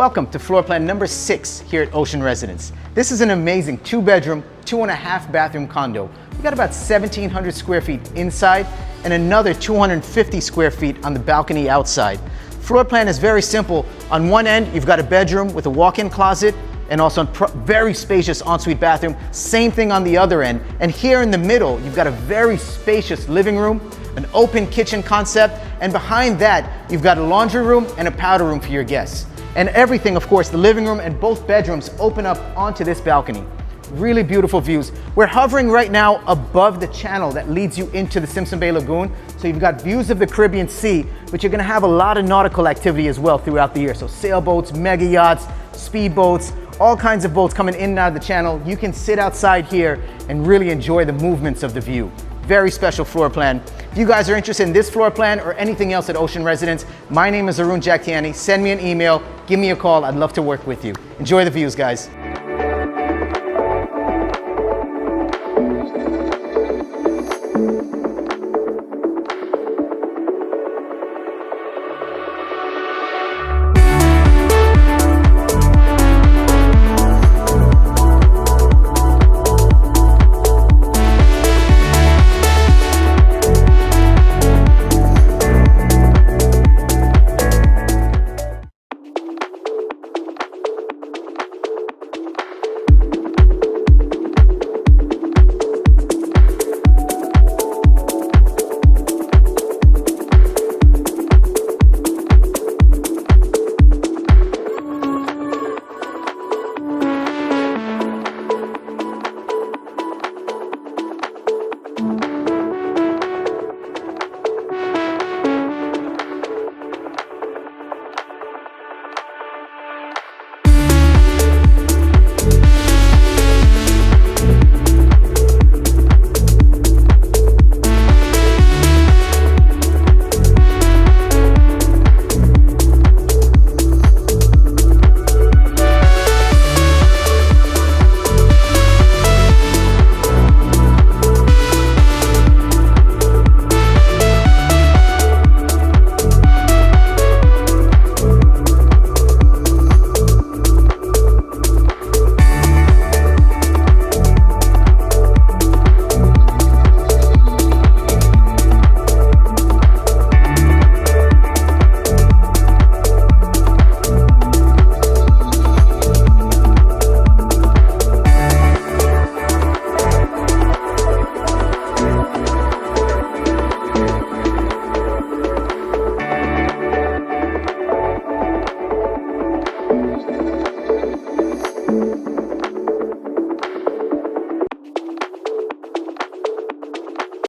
Welcome to floor plan number 6 here at Ocean Residence. This is an amazing 2-bedroom, 2.5-bathroom condo. We've got about 1,700 square feet inside and another 250 square feet on the balcony outside. Floor plan is very simple. On one end, you've got a bedroom with a walk-in closet and also a very spacious ensuite bathroom. Same thing on the other end. And here in the middle, you've got a very spacious living room, an open kitchen concept, and behind that, you've got a laundry room and a powder room for your guests. And everything, of course, the living room and both bedrooms open up onto this balcony. Really beautiful views. We're hovering right now above the channel that leads you into the Simpson Bay Lagoon. So you've got views of the Caribbean Sea, but you're gonna have a lot of nautical activity as well throughout the year. So sailboats, mega yachts, speedboats, all kinds of boats coming in and out of the channel. You can sit outside here and really enjoy the movements of the view. Very special floor plan. If you guys are interested in this floor plan or anything else at Ocean Residence, my name is Arun Jagtiani. Send me an email, give me a call. I'd love to work with you. Enjoy the views, guys.